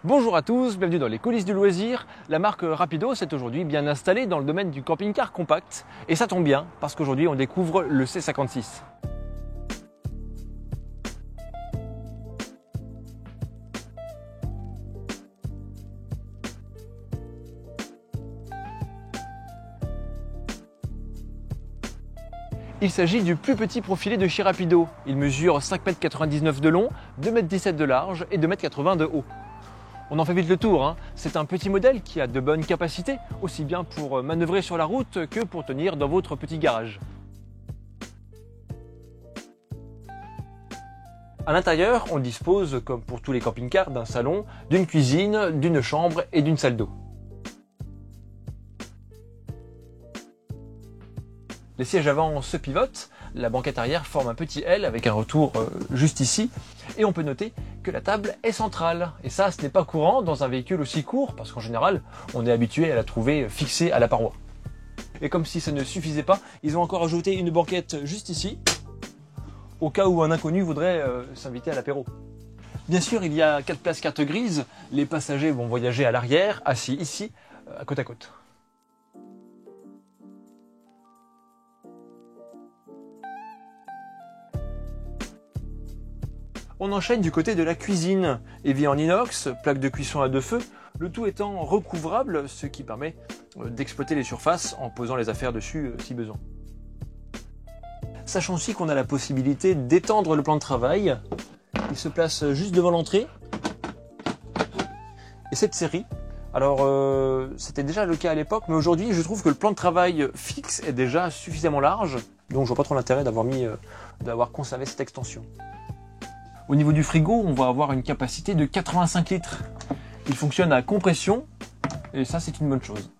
Bonjour à tous, bienvenue dans les coulisses du loisir. La marque Rapido s'est aujourd'hui bien installée dans le domaine du camping-car compact. Et ça tombe bien, parce qu'aujourd'hui on découvre le C56. Il s'agit du plus petit profilé de chez Rapido. Il mesure 5,99 m de long, 2,17 m de large et 2,80 m de haut. On en fait vite le tour, hein. C'est un petit modèle qui a de bonnes capacités, aussi bien pour manœuvrer sur la route que pour tenir dans votre petit garage. À l'intérieur, on dispose, comme pour tous les camping-cars, d'un salon, d'une cuisine, d'une chambre et d'une salle d'eau. Les sièges avant se pivotent, la banquette arrière forme un petit L avec un retour juste ici, et on peut noter que la table est centrale. Et ça, ce n'est pas courant dans un véhicule aussi court, parce qu'en général, on est habitué à la trouver fixée à la paroi. Et comme si ça ne suffisait pas, ils ont encore ajouté une banquette juste ici, au cas où un inconnu voudrait s'inviter à l'apéro. Bien sûr, il y a 4 places carte grise, les passagers vont voyager à l'arrière, assis ici, côte à côte. On enchaîne du côté de la cuisine, évier en inox, plaque de cuisson à 2 feux, le tout étant recouvrable, ce qui permet d'exploiter les surfaces en posant les affaires dessus si besoin. Sachant aussi qu'on a la possibilité d'étendre le plan de travail, il se place juste devant l'entrée. Et cette série, alors c'était déjà le cas à l'époque, mais aujourd'hui je trouve que le plan de travail fixe est déjà suffisamment large, donc je vois pas trop l'intérêt d'avoir conservé cette extension. Au niveau du frigo, on va avoir une capacité de 85 litres. Il fonctionne à compression, et ça c'est une bonne chose.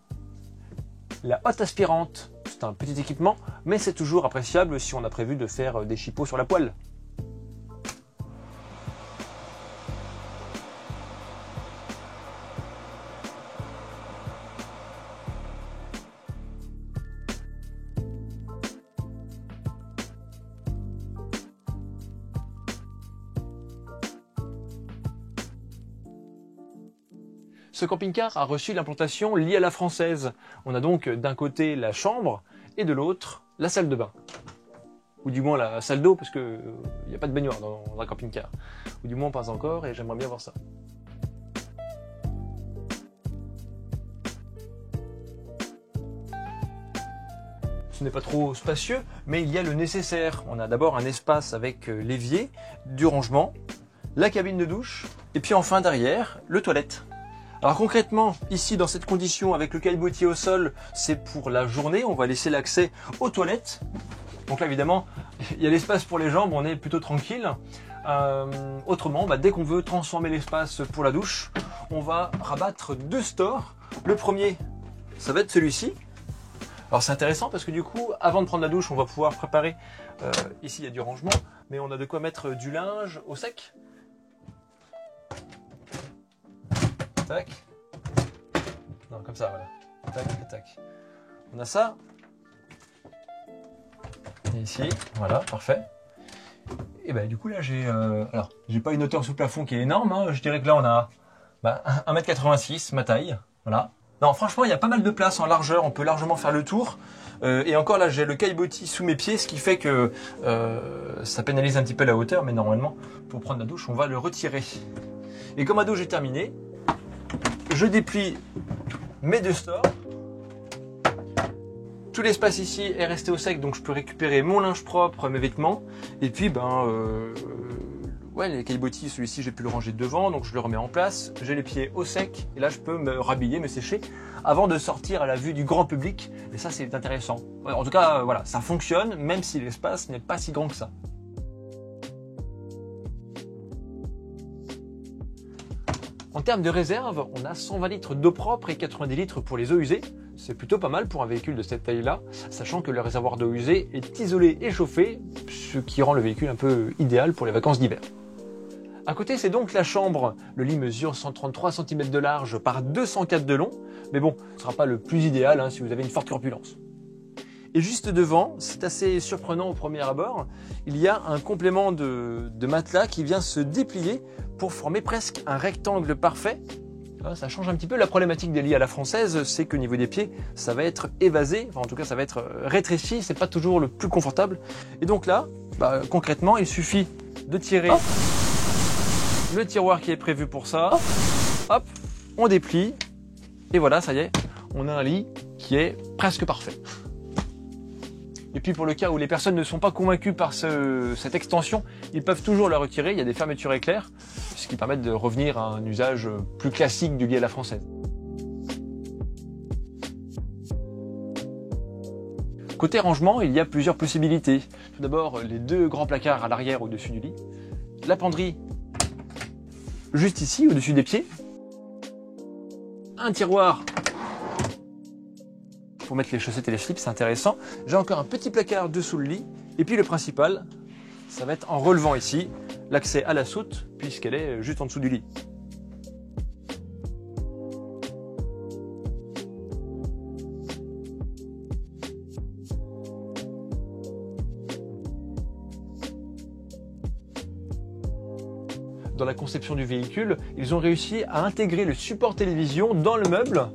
La hotte aspirante, c'est un petit équipement, mais c'est toujours appréciable si on a prévu de faire des chipots sur la poêle. Ce camping-car a reçu l'implantation liée à la française. On a donc d'un côté la chambre et de l'autre la salle de bain. Ou du moins la salle d'eau parce qu'il n'y a pas de baignoire dans un camping-car. Ou du moins pas encore et j'aimerais bien voir ça. Ce n'est pas trop spacieux, mais il y a le nécessaire. On a d'abord un espace avec l'évier, du rangement, la cabine de douche et puis enfin derrière, le toilette. Alors concrètement, ici dans cette condition avec le caillebotier au sol, c'est pour la journée, on va laisser l'accès aux toilettes. Donc là évidemment, il y a l'espace pour les jambes, on est plutôt tranquille. Autrement, dès qu'on veut transformer l'espace pour la douche, on va rabattre 2 stores. Le premier, ça va être celui-ci. Alors c'est intéressant parce que du coup, avant de prendre la douche, on va pouvoir préparer, ici il y a du rangement, mais on a de quoi mettre du linge au sec. Tac. Non, comme ça, voilà. Tac, tac. On a ça. Et ici, voilà, parfait. Et du coup là j'ai alors j'ai pas une hauteur sous plafond qui est énorme, hein. Je dirais que là on a 1,86 m ma taille, voilà. Non, franchement il y a pas mal de place en largeur, on peut largement faire le tour. Et encore là j'ai le caillebotis sous mes pieds, ce qui fait que ça pénalise un petit peu la hauteur, mais normalement pour prendre la douche on va le retirer. Et comme ma douche est terminée, je déplie mes 2 stores. Tout l'espace ici est resté au sec, donc je peux récupérer mon linge propre, mes vêtements. Et puis, les caillebotis, celui-ci, j'ai pu le ranger devant, donc je le remets en place. J'ai les pieds au sec, et là, je peux me rhabiller, me sécher, avant de sortir à la vue du grand public. Et ça, c'est intéressant. En tout cas, voilà, ça fonctionne, même si l'espace n'est pas si grand que ça. En termes de réserve, on a 120 litres d'eau propre et 90 litres pour les eaux usées. C'est plutôt pas mal pour un véhicule de cette taille-là, sachant que le réservoir d'eau usée est isolé et chauffé, ce qui rend le véhicule un peu idéal pour les vacances d'hiver. À côté, c'est donc la chambre. Le lit mesure 133 cm de large par 204 de long, mais bon, ce ne sera pas le plus idéal si vous avez une forte corpulence. Et juste devant, c'est assez surprenant au premier abord, il y a un complément de matelas qui vient se déplier pour former presque un rectangle parfait. Ça change un petit peu. La problématique des lits à la française, c'est qu'au niveau des pieds, ça va être évasé, enfin, en tout cas ça va être rétréci, c'est pas toujours le plus confortable. Et donc là, concrètement, il suffit de tirer le tiroir qui est prévu pour ça, hop, on déplie, et voilà, ça y est, on a un lit qui est presque parfait. Et puis pour le cas où les personnes ne sont pas convaincues par cette extension, ils peuvent toujours la retirer, il y a des fermetures éclairs, ce qui permet de revenir à un usage plus classique du lit à la française. Côté rangement, il y a plusieurs possibilités. Tout d'abord, les deux grands placards à l'arrière au-dessus du lit, la penderie juste ici, au-dessus des pieds, un tiroir pour mettre les chaussettes et les slips, c'est intéressant. J'ai encore un petit placard dessous le lit. Et puis le principal, ça va être en relevant ici, l'accès à la soute, puisqu'elle est juste en dessous du lit. Dans la conception du véhicule, ils ont réussi à intégrer le support télévision dans le meuble.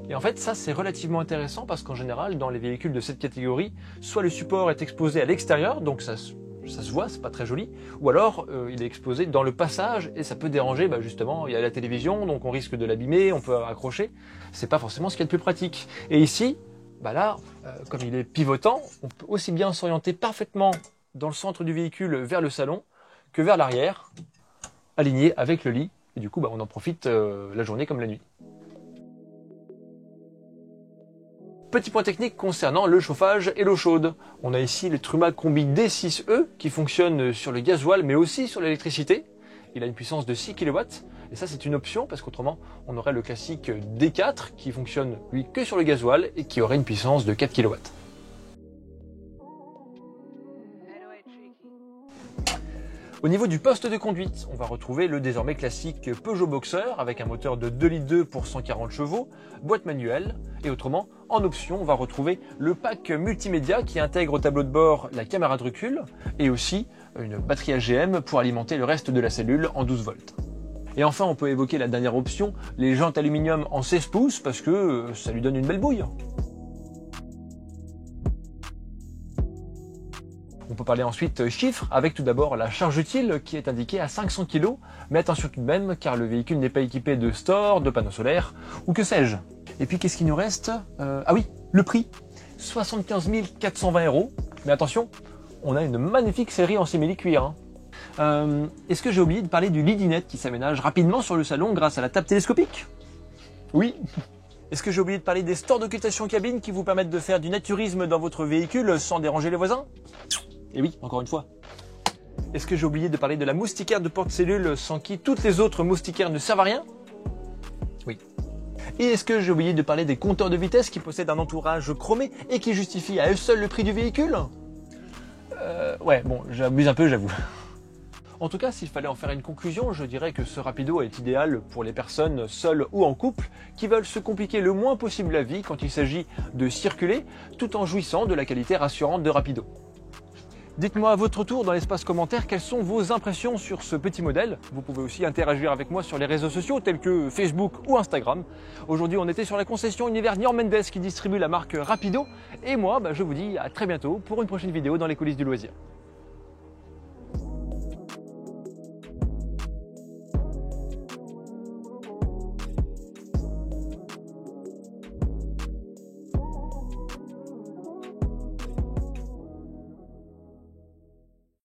Et en fait, ça c'est relativement intéressant parce qu'en général, dans les véhicules de cette catégorie, soit le support est exposé à l'extérieur, donc ça se voit, c'est pas très joli, ou alors il est exposé dans le passage et ça peut déranger, justement, il y a la télévision, donc on risque de l'abîmer, on peut accrocher, c'est pas forcément ce qu'il y a de plus pratique. Et ici, là, comme il est pivotant, on peut aussi bien s'orienter parfaitement dans le centre du véhicule vers le salon que vers l'arrière, aligné avec le lit, et du coup on en profite la journée comme la nuit. Petit point technique concernant le chauffage et l'eau chaude. On a ici le Truma Combi D6E qui fonctionne sur le gasoil mais aussi sur l'électricité. Il a une puissance de 6 kW et ça c'est une option parce qu'autrement on aurait le classique D4 qui fonctionne lui que sur le gasoil et qui aurait une puissance de 4 kW. Au niveau du poste de conduite, on va retrouver le désormais classique Peugeot Boxer avec un moteur de 2,2 litres pour 140 chevaux, boîte manuelle, et autrement, en option, on va retrouver le pack multimédia qui intègre au tableau de bord la caméra de recul et aussi une batterie AGM pour alimenter le reste de la cellule en 12 volts. Et enfin, on peut évoquer la dernière option, les jantes aluminium en 16 pouces parce que ça lui donne une belle bouille. On peut parler ensuite chiffres, avec tout d'abord la charge utile qui est indiquée à 500 kg, mais attention tout de même car le véhicule n'est pas équipé de store, de panneaux solaires ou que sais-je. Et puis qu'est-ce qu'il nous reste? Ah oui, le prix, 75 420 €, mais attention, on a une magnifique série en simili-cuir. Est-ce que j'ai oublié de parler du lit dinette qui s'aménage rapidement sur le salon grâce à la table télescopique? Oui. Est-ce que j'ai oublié de parler des stores d'occupation cabine qui vous permettent de faire du naturisme dans votre véhicule sans déranger les voisins? Et oui, encore une fois. Est-ce que j'ai oublié de parler de la moustiquaire de porte-cellule sans qui toutes les autres moustiquaires ne servent à rien? Oui. Et est-ce que j'ai oublié de parler des compteurs de vitesse qui possèdent un entourage chromé et qui justifient à eux seuls le prix du véhicule? Ouais, bon, j'abuse un peu, j'avoue. En tout cas, s'il fallait en faire une conclusion, je dirais que ce Rapido est idéal pour les personnes seules ou en couple qui veulent se compliquer le moins possible la vie quand il s'agit de circuler tout en jouissant de la qualité rassurante de Rapido. Dites-moi à votre tour dans l'espace commentaire quelles sont vos impressions sur ce petit modèle. Vous pouvez aussi interagir avec moi sur les réseaux sociaux tels que Facebook ou Instagram. Aujourd'hui, on était sur la concession Univers Niort Mendes qui distribue la marque Rapido. Et moi, je vous dis à très bientôt pour une prochaine vidéo dans les coulisses du loisir.